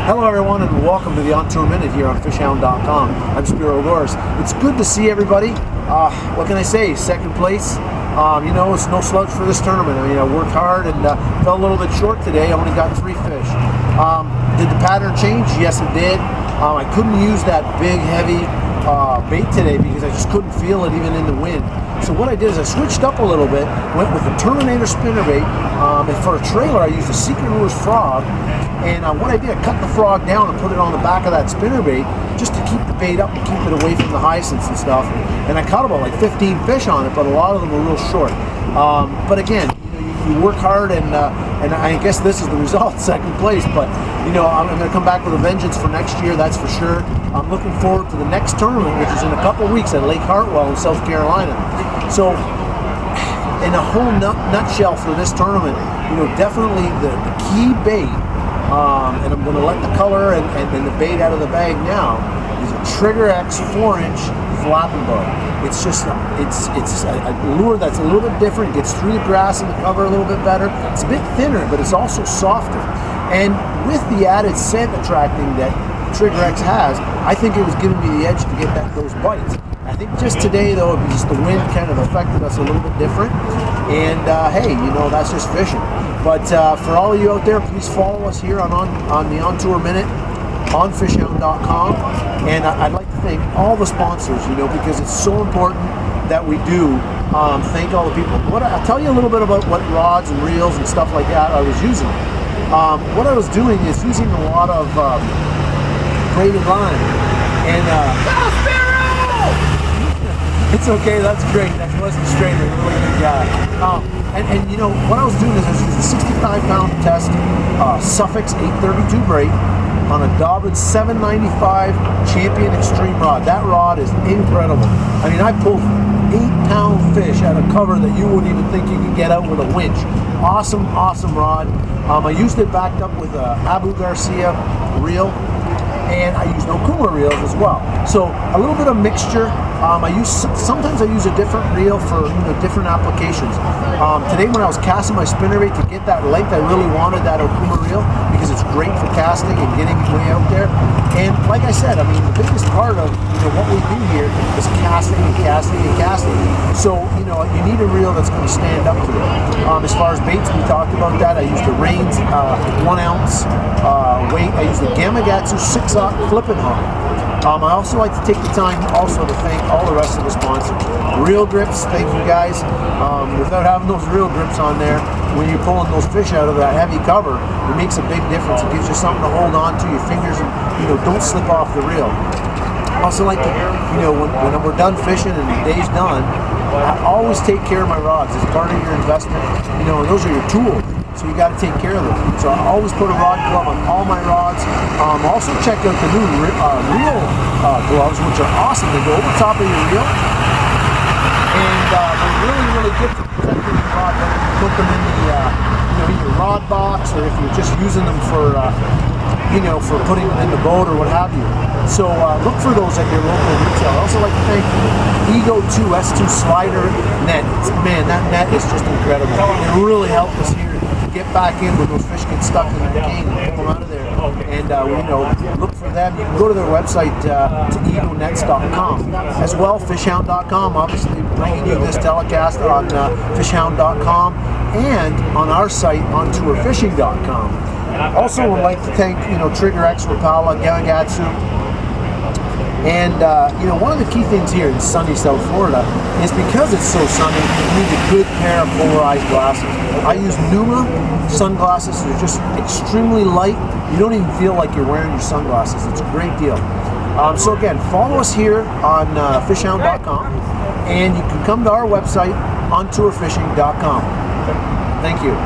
Hello everyone and welcome to the On Tour Minute here on Fishhound.com. I'm Spiro Agouros. It's good to see everybody. What can I say? Second place. It's no slouch for this tournament. I mean, I worked hard and fell a little bit short today. I only got 3 fish. Did the pattern change? Yes, it did. I couldn't use that big, heavy bait today because I just couldn't feel it even in the wind. So what I did is I switched up a little bit, went with the Terminator spinnerbait, and for a trailer I used a Secret Lures frog, and what I did, I cut the frog down and put it on the back of that spinnerbait just to keep the bait up and keep it away from the hyacinths and stuff. And I caught about like 15 fish on it, but a lot of them were real short. But again, you work hard, and I guess this is the result, second place. But I'm going to come back with a vengeance for next year, that's for sure. I'm looking forward to the next tournament, which is in a couple weeks at Lake Hartwell in South Carolina. So, in a whole nutshell for this tournament, definitely the key bait, and I'm going to let the color and the bait out of the bag now, is a Trigger X 4-inch flapping bug. It's just, it's a lure that's a little bit different, gets through the grass and the cover a little bit better. It's a bit thinner, but it's also softer. And with the added scent attracting that Trigger X has, I think it was giving me the edge to get those bites. I think just today, though, just the wind kind of affected us a little bit different. And hey, that's just fishing. But for all of you out there, please follow us here on the On Tour Minute on Fishhound.com. And I'd like to thank all the sponsors, because it's so important that we do thank all the people. I'll tell you a little bit about what rods and reels and stuff like that I was using. What I was doing is using a lot of braided line. And it's okay, that's great. That's Wesley Strader, a really good guy. What I was doing is I was using a 65-pound test Suffix 832 braid on a Dobbins 795 Champion Extreme rod. That rod is incredible. I mean, I pulled 8-pound fish out of cover that you wouldn't even think you could get out with a winch. Awesome, awesome rod. I used it backed up with a Abu Garcia reel, and I used Okuma reels as well. So a little bit of mixture. Sometimes I use a different reel for different applications. Today when I was casting my spinnerbait to get that length, I really wanted that Okuma reel because it's great for casting and getting way out there. And like I said, I mean, the biggest part of what we do here is casting and casting and casting. So you need a reel that's going to stand up to it. As far as baits, we talked about that. I used the Rains 1 ounce weight. I used the Gamakatsu 6-aught flipping hook. I also like to take the time also to thank all the rest of the sponsors. Reel grips, thank you guys. Without having those reel grips on there, when you're pulling those fish out of that heavy cover, it makes a big difference. It gives you something to hold on to, your fingers, and don't slip off the reel. I also like to, when we're done fishing and the day's done, I always take care of my rods. It's part of your investment, and those are your tools. So you got to take care of them. So I always put a rod glove on all my rods. Also check out the new reel gloves, which are awesome. They go over top of your reel, and they're really, really good for protecting your rod. Whether you put them in your rod box, or if you're just using them for for putting them in the boat or what have you. So look for those at your local retail. I also like to thank Ego 2 S2 Slider net. Man, that net is just incredible. It really helped us here get back in when those fish get stuck in the cane and pull them out of there. And look for them. You can go to their website to egonets.com. As well, Fishhound.com, obviously bringing you this telecast on Fishhound.com and on our site on tourfishing.com. Also would like to thank Trigger X, Rapala, Gamakatsu. And one of the key things here in sunny South Florida is because it's so sunny, you need a good pair of polarized glasses. I use Numa sunglasses. They're just extremely light. You don't even feel like you're wearing your sunglasses. It's a great deal. So again, follow us here on Fishhound.com, and you can come to our website on tourfishing.com. Thank you.